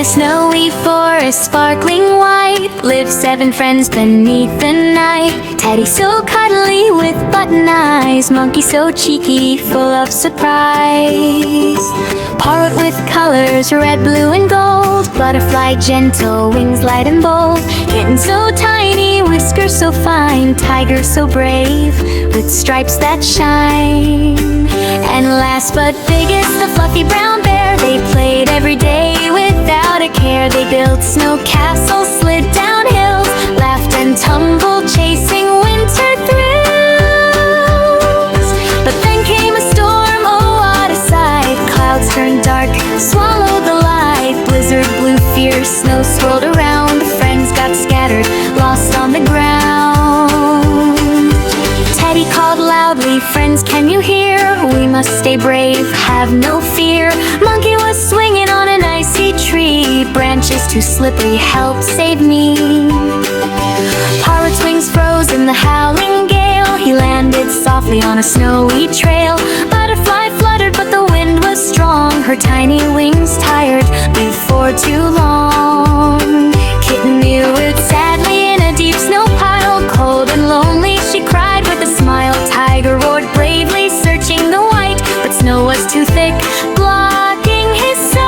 snowy forest, sparkling white, live 7 friends beneath the night. Teddy so cuddly with button eyes, Monkey so cheeky, full of surprise. Parrot with colors, red, blue, and gold, Butterfly gentle, wings light and bold. Kitten so tiny, whiskers so fine, Tiger so brave, with stripes that shine. And last but biggest, the fluffy brown bear. They played every day without a care. They built snow castles, slid down hills, laughed and tumbled, chasing winter thrills. But then came a storm, oh what a sight. Clouds turned dark, swallowed the light. Blizzard blew fierce, snow swirled around. The friends got scattered, lost on the ground. Teddy called loudly, friends, can you hear? We must stay brave, have no fear. Monkey was swinging on an icy tree, branches too slippery, help save me. Parrot's wings froze in the howling gale. He landed softly on a snowy trail. Butterfly fluttered, but the wind was strong. Her tiny wings tired before too long. Kitten mewed sadly in a deep snow pile. Cold and lonely, she cried with a smile. Tiger roared bravely, searching the white, but snow was too thick, blocking his sight.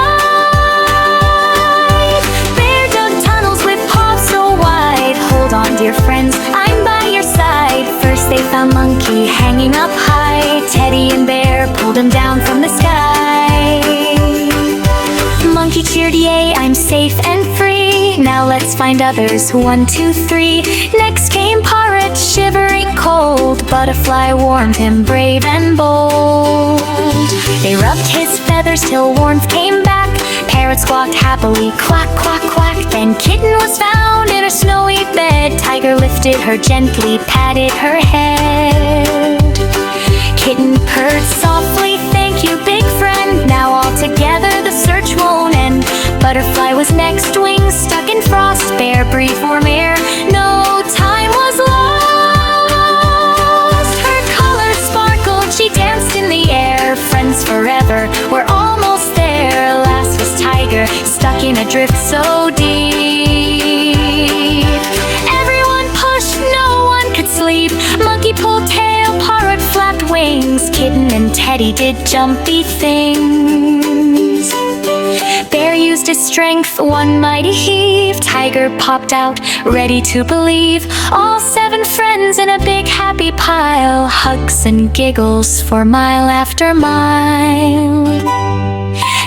Bear dug tunnels with paws so wide. Hold on, dear friends, I'm by your side. First they found Monkey hanging up high. Teddy and Bear pulled him down from the sky. Monkey cheered, yay, I'm safe and free. Now let's find others, 1, 2, 3. Next came Parrot, shivering cold. Butterfly warmed him, brave and bold. They rubbed his feathers till warmth came back. Parrot squawked happily, quack, quack, quack. Then Kitten was found in her snowy bed. Tiger lifted her gently, patted her head. Kitten purred softly, thank you, big friend. Now all together the search won't end. Butterfly was next, wings stuck in frost. Bear breathed warm air, no time was lost. Her colors sparkled, she danced in the air. Friends forever, we're almost there. Last was Tiger, stuck in a drift so deep. Everyone pushed, no one could sleep. Monkey pulled tail, Parrot flapped wings. Kitten and Teddy did jumpy things. Bear used his strength, one mighty heave. Tiger popped out, ready to believe. All 7 friends in a big happy pile. Hugs and giggles for mile after mile.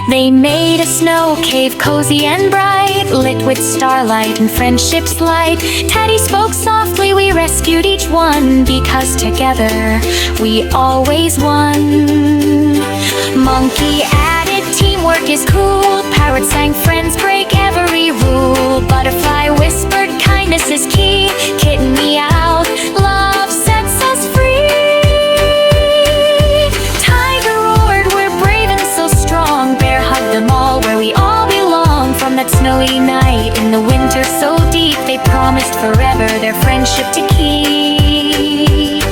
They made a snow cave cozy and bright, lit with starlight and friendship's light. Teddy spoke softly, we rescued each one, because together we always won. Monkey added, teamwork is cool. Parrot sang, friends break every rule. Butterfly whispered, kindness is key. Kitten meowed, love sets us free. Tiger roared, we're brave and so strong. Bear hugged them all where we all belong. From that snowy night in the winter so deep, they promised forever their friendship to keep.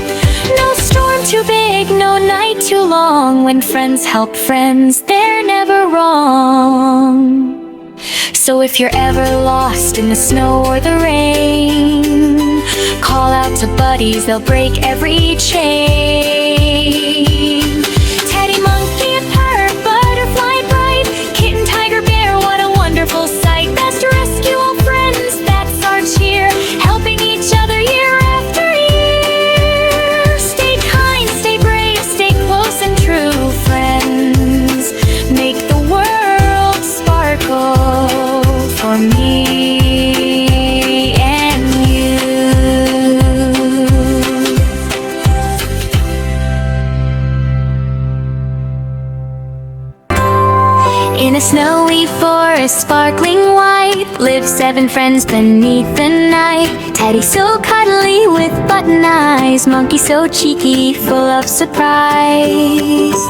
No storm too big, no night too long. When friends help friends, they're never wrong. So if you're ever lost in the snow or the rain, call out to buddies, they'll break every chain. Teddy, Monkey, and Parrot, Butterfly bright, Kitten, Tiger, Bear, what a wonderful sight. Best to rescue all friends, that's our cheer, helping each other year after year. Stay kind, stay brave, stay close and true, friends. Make the world sparkle for me and you. In a snowy forest, sparkling white, live 7 friends beneath the night. Teddy so cuddly with button eyes, Monkey so cheeky, full of surprise.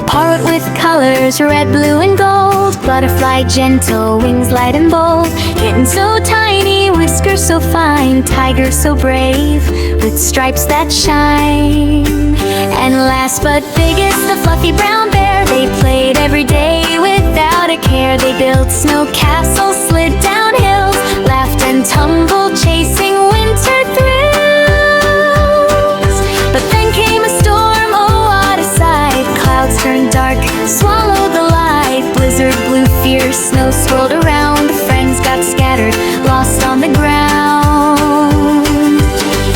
Parrot with colors, red, blue, and gold, Butterfly gentle, wings light and bold. Kitten so tiny, whiskers so fine, Tiger so brave, with stripes that shine. And last but biggest, the fluffy brown bear. They played every day without without a care. They built snow castles, slid down hills, laughed and tumbled, chasing winter thrills. But then came a storm, oh what a sight. Clouds turned dark, swallowed the light. Blizzard blew fierce, snow swirled around. Friends got scattered, lost on the ground.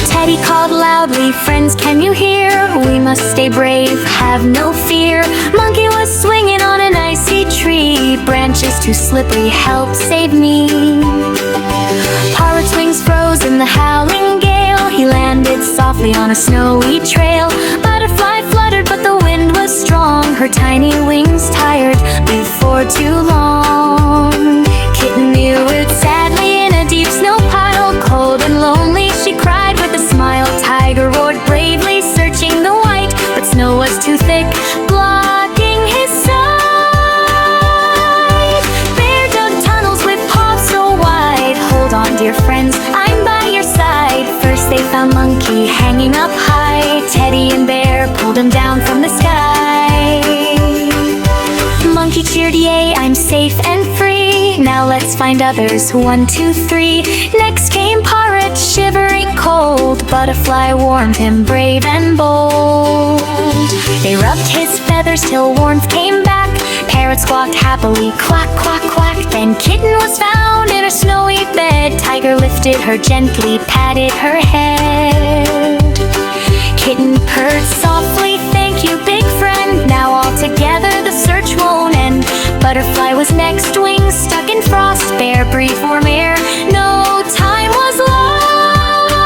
Teddy called loudly, friends, can you hear? We must stay brave, have no fear. Monkey was swinging on an icy tree. Branches too slippery, help save me. Parrot's wings froze in the howling gale. He landed softly on a snowy trail. Butterfly fluttered, but the wind was strong. Her tiny wings tired before too long. Kitten mewed sadly in a deep snow pile. Cold and lonely she cried with a smile. Tiger roared bravely, searching the white, but snow was too thick, blocking his sight. Bear dug tunnels with paws so wide. Hold on, dear friends, I'm by your side. First they found Monkey hanging up high. Teddy and Bear pulled him down from the sky. Monkey cheered, yay, I'm safe and free. Now let's find others, 1, 2, 3. Next came Parrot, shivering cold. Butterfly warmed him, brave and bold. They rubbed his feathers till warmth came back. Parrot squawked happily, quack, quack, quack. Then Kitten was found in a snowy bed. Tiger lifted her gently, patted her head. Kitten purred softly, thank you, big friend. Now all together the search won't end. Butterfly was next, wings stuck in frost. Bear breathed warm air, no time was lost.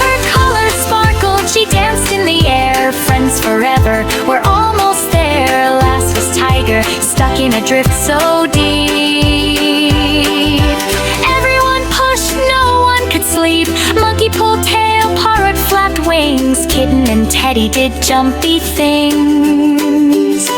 Her colors sparkled, she danced in the air. Friends forever, we're almost there. Last was Tiger, stuck in a drift so deep. Everyone pushed, no one could sleep. Monkey pulled tail, Parrot flapped wings. Kitten and Teddy did jumpy things.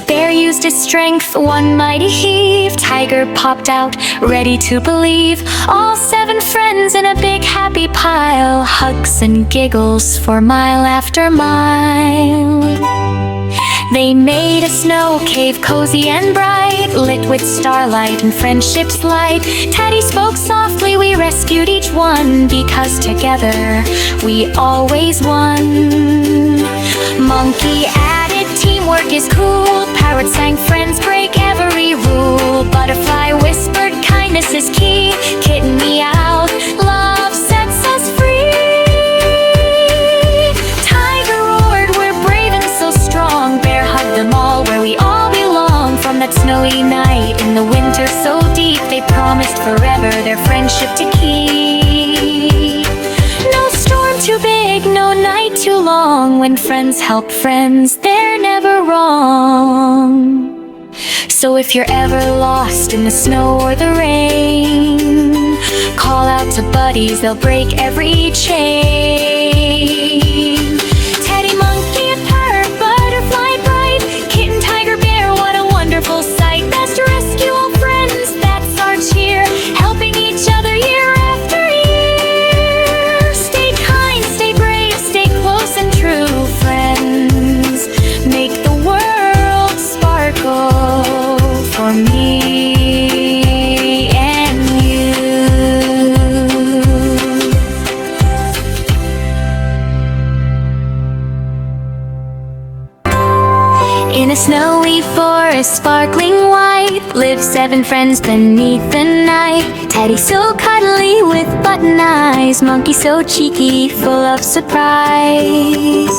Bear used his strength, one mighty heave. Tiger popped out, ready to believe. All 7 friends in a big happy pile. Hugs and giggles for mile after mile. They made a snow cave cozy and bright, lit with starlight and friendship's light. Teddy spoke softly, we rescued each one, because together we always won. Monkey added, teamwork is cool. Parrot sang, friends break every rule. Butterfly whispered, kindness is key. Kitten meowed, love sets us free. Tiger roared, we're brave and so strong. Bear hugged them all where we all belong. From that snowy night in the winter so deep, they promised forever their friendship to keep. No storm too big, no night too long. When friends help friends, they're never wrong. So if you're ever lost in the snow or the rain, call out to buddies, they'll break every chain. Teddy, Monkey, and Parrot, Butterfly bright. Kitten, Tiger, Bear, what a wonderful sight. Best to rescue all friends, that's our cheer. Helping each other year after year. Stay kind, stay brave, stay close and true. Friends make the world sparkle for me and you. In a snowy forest, sparkling white, lived 7 friends beneath the night. Teddy so cuddly with button eyes. Monkey so cheeky, full of surprise.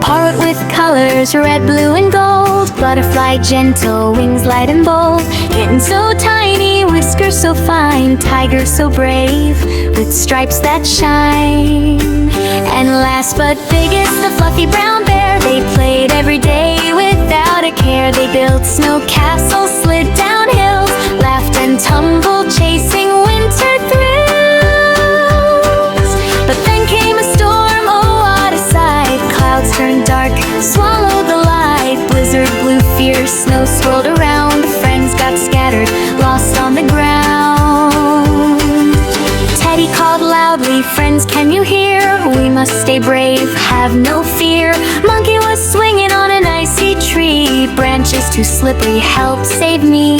Parrot with colors, red, blue, and gold. Butterfly gentle, wings light and bold. Kitten so tiny, whiskers so fine. Tiger so brave, with stripes that shine. And last but biggest, the fluffy brown bear. They played every day without a care. They built snow castles, slid down hills, laughed and tumbled, chasing winter thrills. But then came a storm, oh what a sight. Clouds turned dark, swallowed the light. Blizzard blew fierce, snow swirled around. Friends got scattered, lost on the ground. Teddy called loudly, friends, can you hear? We must stay brave, have no fear. Monkey was swinging on an icy tree. branches too slippery, help save me.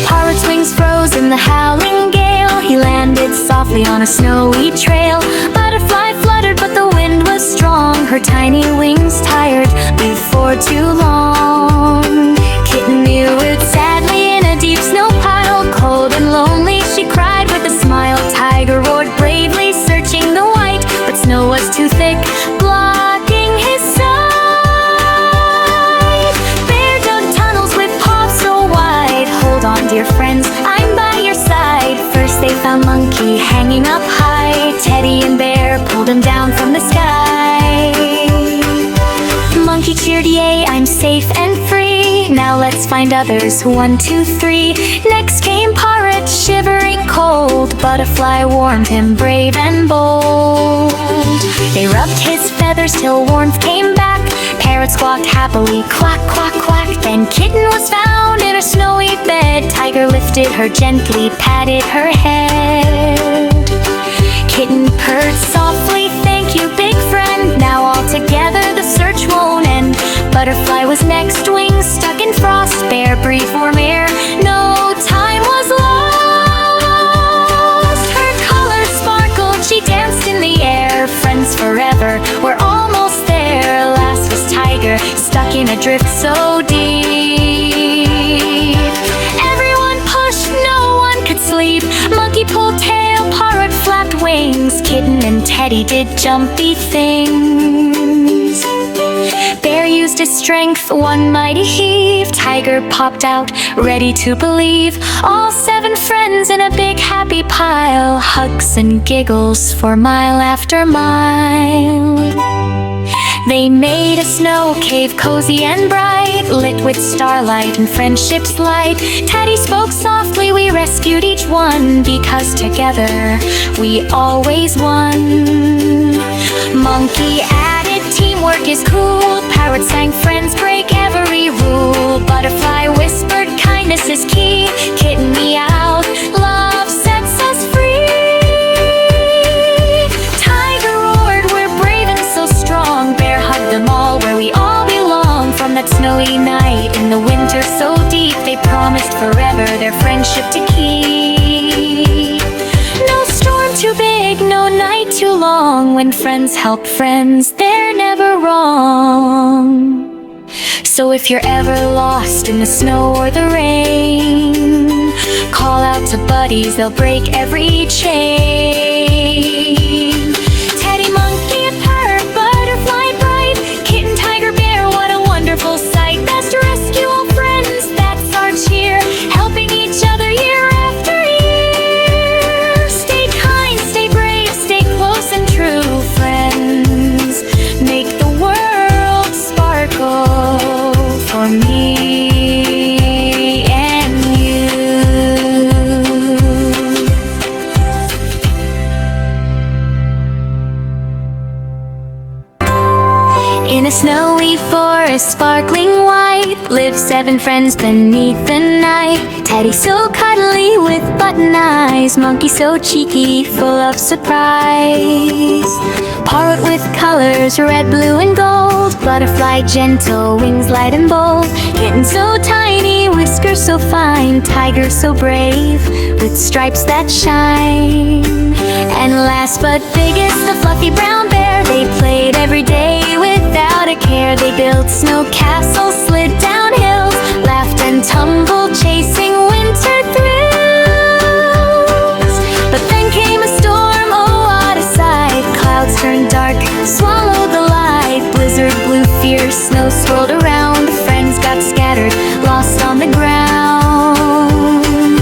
Parrot's wings froze in the howling gale. He landed softly on a snowy trail. Butterfly fluttered, but the wind was strong. Her tiny wings tired before too long. Kitten mewed sadly in a deep snow pile. Cold and lonely, she cried with a smile. Tiger roared bravely, searching the white, but snow was too thick, blocking his sight. Bear dug tunnels with paws so wide. Hold on, dear friends, I'm by your side. First they found Monkey hanging up high. Teddy and Bear pulled him down from the sky. Monkey cheered, yay, I'm safe and free. Now let's find others, 1, 2, 3. Next came Parrot, shivering cold. Butterfly warmed him, brave and bold. They rubbed his feathers till warmth came back. Parrot squawked happily, quack, quack, quack. Then Kitten was found in her snowy bed. Tiger lifted her gently, patted her head. Kitten purred softly, thank you, big friend. Now all together the search won't end. Butterfly was next, wings stuck in frost. Bear breathed warm air, no time was lost. Her colors sparkled, she danced in the air. Friends forever, we're almost there. Last was Tiger, stuck in a drift so deep. Everyone pushed, no one could sleep. Monkey pulled tail, Parrot flapped wings. Kitten and Teddy did jumpy things. Bear used his strength, one mighty heave. Tiger popped out, ready to believe. All 7 friends in a big happy pile. Hugs and giggles for mile after mile. They made a snow cave cozy and bright, lit with starlight and friendship's light. Teddy spoke softly, we rescued each one, because together we always won. Monkey added, teamwork is cool. Parrot sang, friends break every rule. Butterfly whispered, kindness is key. Kitten meowed, love sets us free. Tiger roared, we're brave and so strong. Bear hugged them all where we all belong. From that snowy night in the winter so deep, they promised forever their friendship to keep. No storm too big, no night too long. When friends help friends, they're never wrong. So if you're ever lost in the snow or the rain, call out to buddies, they'll break every chain. Teddy, Monkey, and Parrot, Butterfly bright. Kitten, Tiger, Bear, what a wonderful sight. Best to rescue all friends, that's our cheer. Helping each other year after year. Stay kind, stay brave, stay close and true. Friends make the world sparkle for me and you. In a snowy forest, sparkling white, live 7 friends beneath the night. Teddy so cuddly with button eyes. Monkey so cheeky, full of surprise. Parrot with colors, red, blue, and gold. Butterfly gentle, wings light and bold. Kitten so tiny, whiskers so fine. Tiger so brave, with stripes that shine. And last but biggest, the fluffy brown bear. They played every day without a care. They built snow castles, slid down hills, laughed and tumbled, chasing winter thrills. But then came a storm, oh what a sight. Clouds turned dark, swallowed the light. Blizzard blew fierce, snow swirled around. The friends got scattered, lost on the ground.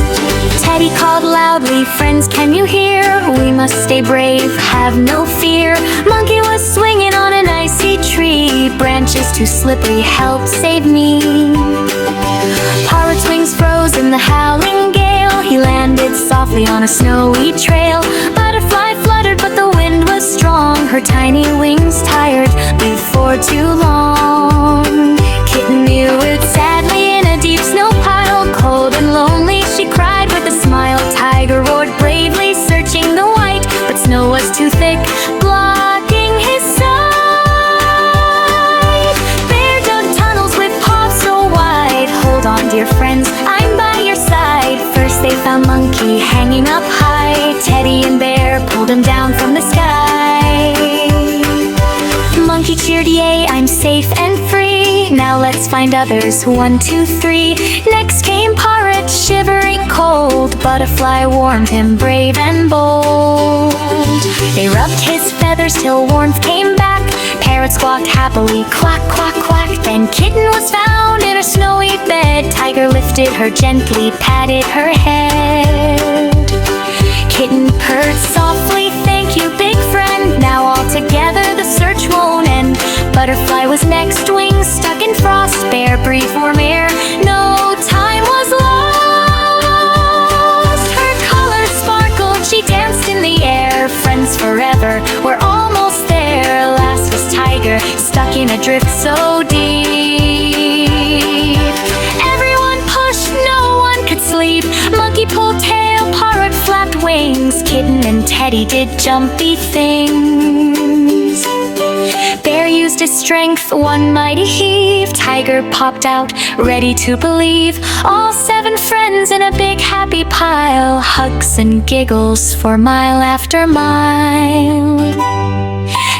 Teddy called loudly, friends, can you hear? We must stay brave, have no fear. Monkey was swinging on an icy tree. Branches too slippery, help save me. Parrot's wings froze in the howling gale. He landed softly on a snowy trail. Butterfly fluttered, but the wind was strong. Her tiny wings tired before too long. Kitten mewed sadly in a deep snow pile. Cold and lonely, she cried with a smile. Tiger roared bravely, searching the white, but snow was too thick, blocking his sight. Bear dug tunnels with find others. 1, 2, 3. Next came Parrot, shivering cold. Butterfly warmed him, brave and bold. They rubbed his feathers till warmth came back. Parrot squawked happily, quack, quack, quack. Then Kitten was found in her snowy bed. Tiger lifted her gently, patted her head. Kitten purred softly, thank you, big friend. Now all together the search won't end. Butterfly was next, wings stuck in frost. Bear breathed warm air, no time was lost. Her colors sparkled, she danced in the air. Friends forever, we're almost there. Last was Tiger, stuck in a drift so deep. Everyone pushed, no one could sleep. Monkey pulled tail, Parrot flapped wings. Kitten and Teddy did jumpy things. Bear used his strength, one mighty heave. Tiger popped out, ready to believe. All 7 friends in a big happy pile. Hugs and giggles for mile after mile.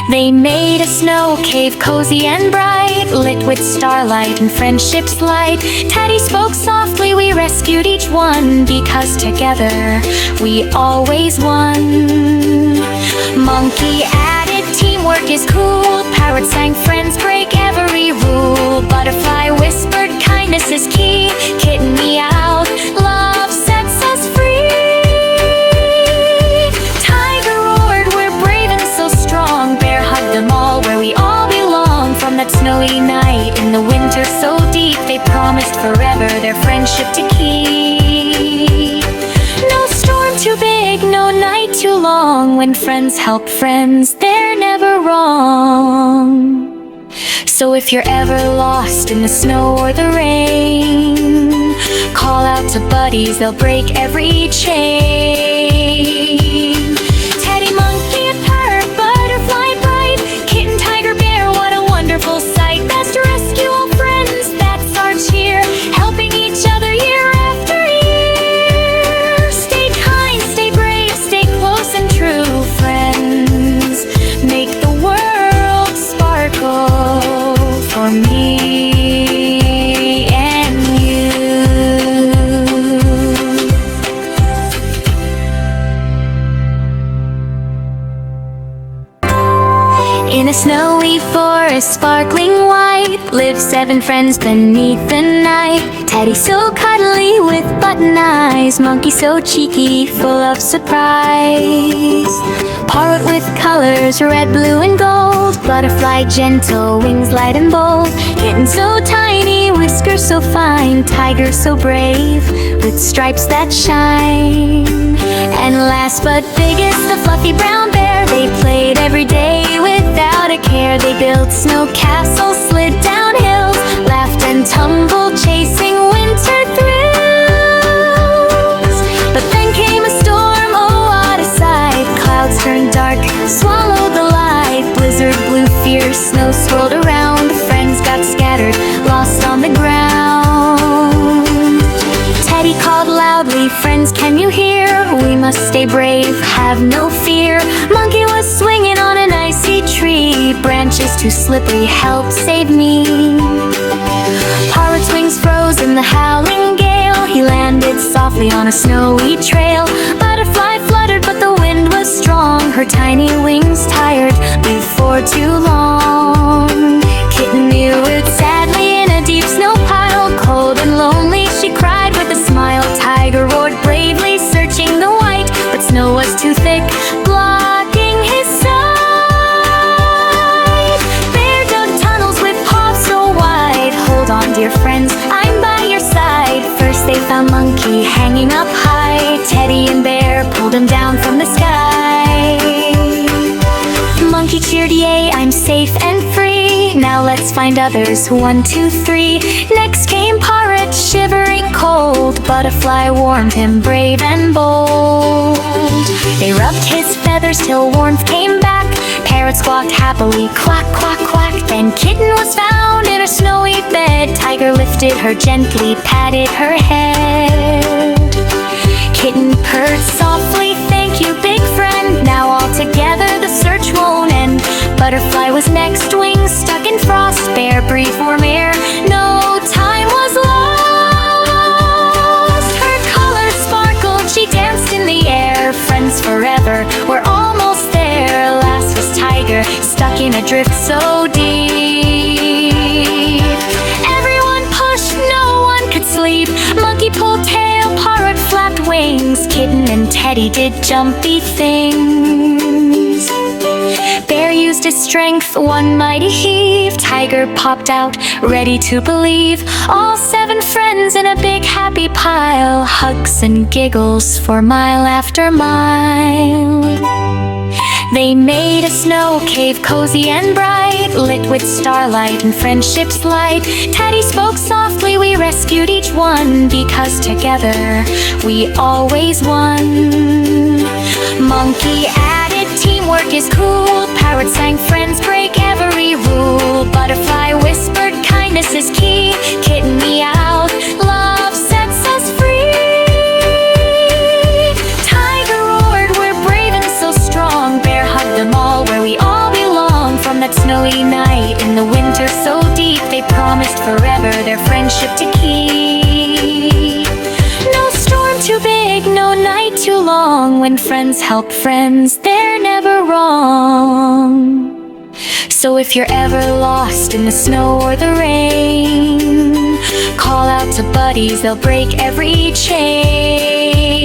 They made a snow cave cozy and bright, lit with starlight and friendship's light. Teddy spoke softly, we rescued each one, because together we always won. Monkey added, teamwork is cool. Parrot sang, friends break every rule. Butterfly whispered, kindness is key. Kitten meowed, love sets us free. Tiger roared, we're brave and so strong. Bear hugged them all where we all belong. From that snowy night in the winter so deep, they promised forever their friendship to keep. No storm too big, no night too long. When friends help friends, they're never wrong. So if you're ever lost in the snow or the rain, call out to buddies, they'll break every chain. Teddy, monkey, and Parrot, butterfly bright. Kitten, tiger, bear, what a wonderful sight. Best to rescue all friends, that's our cheer. Helping each other year after year. Stay kind, stay brave, stay close and true. Friends make the world sparkle for me and you. In a snowy forest, sparkling white, live 7 friends beneath the night. Teddy so cuddly with button eyes. Monkey so cheeky, full of surprise. Parrot with colors, red, blue, and gold. Butterfly gentle, wings light and bold. Kitten so tiny, whiskers so fine. Tiger so brave, with stripes that shine. And last but biggest, the fluffy brown bear. They played every day without a care. They built snow castles, slid down hills, laughed and tumbled, chasing winter thrills. But then came a storm, oh what a sight. Clouds turned dark, swallowed the light. Blizzard blew fierce, snow swirled around. Friends got scattered, lost on the ground. Teddy called loudly, friends, can you hear? We must stay brave, have no fear. Monkey was swinging on an icy tree. Branches too slippery, help save me. Parrot's wings froze in the howling gale. He landed softly on a snowy trail. Butterfly fluttered, but the wind was strong. Her tiny wings tired before too long. Kitten mewed sadly in a deep snow pile. Cold and lonely, she cried with a smile. Tiger roared bravely, searching the white, but snow was too thick, blocking his sight. Bear dug tunnels with paws so wide. Hold on, dear friends, I'm by your side. First they found Monkey hanging up high. Teddy and Bear pulled him down from the sky. Monkey cheered, yay, I'm safe and free. Now let's find others. 1, 2, 3. Next came Parrot, shivering cold. Butterfly warmed him, brave and bold. They rubbed his feathers till warmth came back. Parrot squawked happily, quack, quack, quack. Then Kitten was found in her snowy bed. Tiger lifted her gently, patted her head. Kitten purred softly, thank you, big friend. Now all together the search won't end. Butterfly was next, wings stuck in frost. Bear breathed warm air, no forever. We're almost there. Last was tiger, stuck in a drift so deep. Everyone pushed, no one could sleep. Monkey pulled tail, parrot flapped wings. Kitten and Teddy did jumpy things. Bear used his strength, one mighty heave. Tiger popped out, ready to believe. All 7 friends in a big happy pile. Hugs and giggles for mile after mile. They made a snow cave cozy and bright, lit with starlight and friendship's light. Teddy spoke softly, we rescued each one, because together we always won. Monkey added, teamwork is cool. Parrot sang, friends break every rule. Butterfly whispered, kindness is key. Kitten meowed, love sets us free. Tiger roared, we're brave and so strong. Bear hugged them all, where we all belong. From that snowy night in the winter so deep, they promised forever their friendship to keep. No storm too big, no night too long. When friends help friends, they're never wrong. So if you're ever lost in the snow or the rain, call out to buddies, they'll break every chain.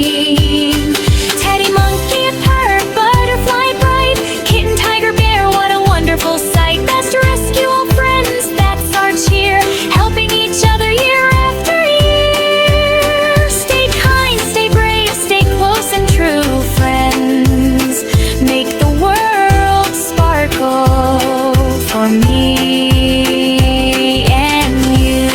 Teddy, monkey, and parrot, butterfly bright. Kitten, tiger, bear, what a wonderful sight. Best to rescue all friends, that's our cheer. Helping each other year after year. Stay kind, stay brave, stay close and true. Friends make the world sparkle for me and you.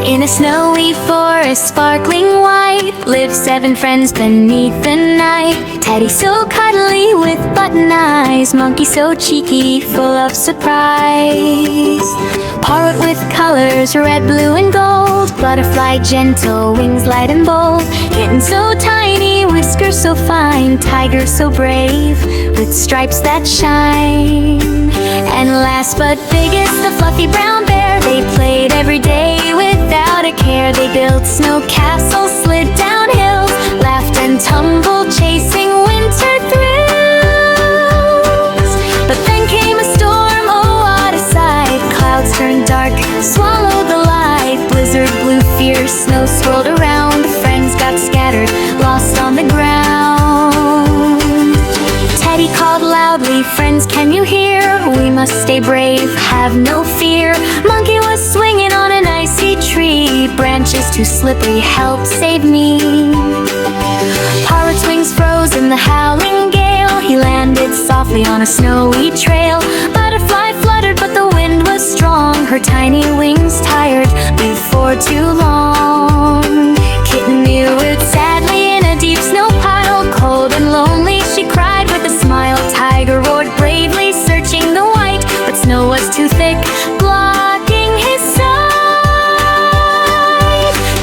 In a snowy forest, sparkling white, live 7 friends beneath the night. Teddy so cuddly with button eyes. Monkey so cheeky, full of surprise. Parrot with colors, red, blue, and gold. Butterfly gentle, wings light and bold. Kitten so tiny, whiskers so fine. Tiger so brave, with stripes that shine. And last but biggest, the fluffy brown bear. They played every day without a care. They built snow castles, slid down hills, laughed and tumbled, chasing winter thrills. But then came a storm, oh what a sight. Clouds turned dark, swallowed the light. Blizzard blew fierce, snow swirled around. Friends got scattered, lost on the ground. Teddy called loudly, friends, can you hear? We must stay brave, have no fear. Monkey was swinging on an icy tree. Branches too slippery, help save me. Parrot's wings froze in the howling gale. He landed softly on a snowy trail. Butterfly fluttered, but the wind was strong. Her tiny wings tired before too long. Kitten mewed sadly in a deep snow pile. Cold and lonely, she cried with a smile. Tiger roared bravely, searching the white, but snow was too thick, blocking his sight.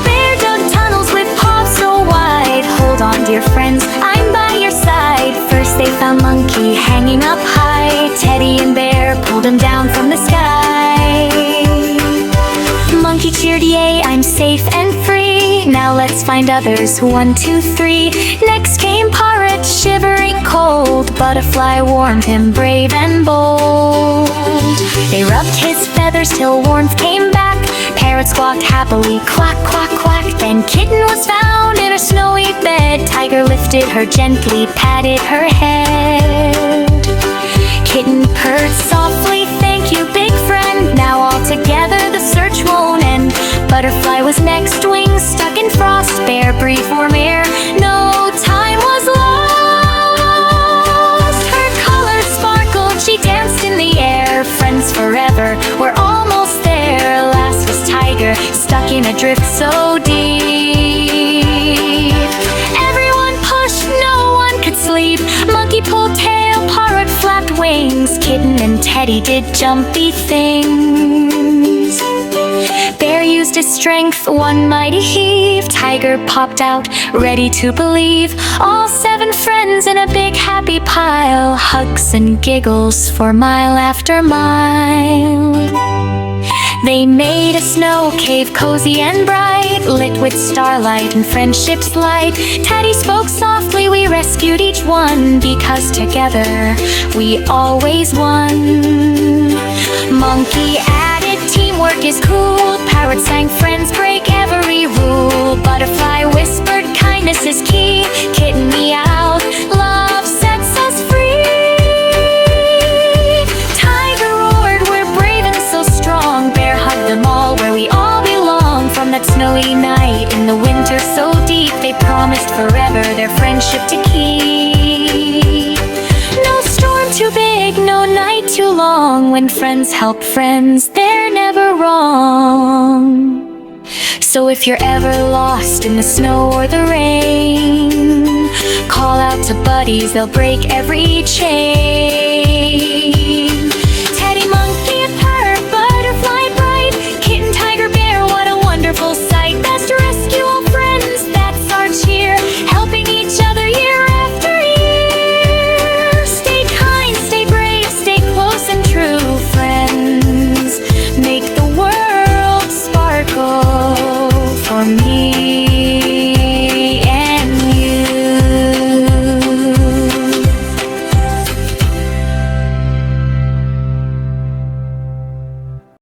Bear dug tunnels with paws so wide. Hold on, dear friends, I'm by your side. First they found Monkey hanging up high. Teddy and Bear pulled him down from the sky. Monkey cheered, yay, I'm safe and free. Now let's find others, 1, 2, 3. Next came Parrot, shivering cold. Butterfly warmed him, brave and bold. They rubbed his feathers till warmth came back. Parrot squawked happily, quack, quack, quack. Then Kitten was found in her snowy bed. Tiger lifted her gently, patted her head. Kitten purred softly, thank you, big friend. Now all together the search won't end. Butterfly was next, wings stuck in frost. Bear breathed warm air, no time was lost. Her colors sparkled, she danced in the air. Friends forever, we're almost there. Last was Tiger, stuck in a drift so deep. Everyone pushed, no one could sleep. Monkey pulled tail, parrot flapped wings. Kitten and Teddy did jumpy things. Bear used his strength, one mighty heave. Tiger popped out, ready to believe. All 7 friends in a big happy pile. Hugs and giggles for mile after mile. They made a snow cave cozy and bright, lit with starlight and friendship's light. Teddy spoke softly, we rescued each one, because together we always won. Monkey added, teamwork is cool. Parrot sang, friends break every rule. Butterfly whispered, kindness is key. Kitten meowed, love sets us free. Tiger roared, we're brave and so strong. Bear hugged them all, where we all belong. From that snowy night in the winter so deep, they promised forever their friendship to keep. No storm too big, no night too long. When friends help friends, they're never wrong. So if you're ever lost in the snow or the rain, call out to buddies, they'll break every chain.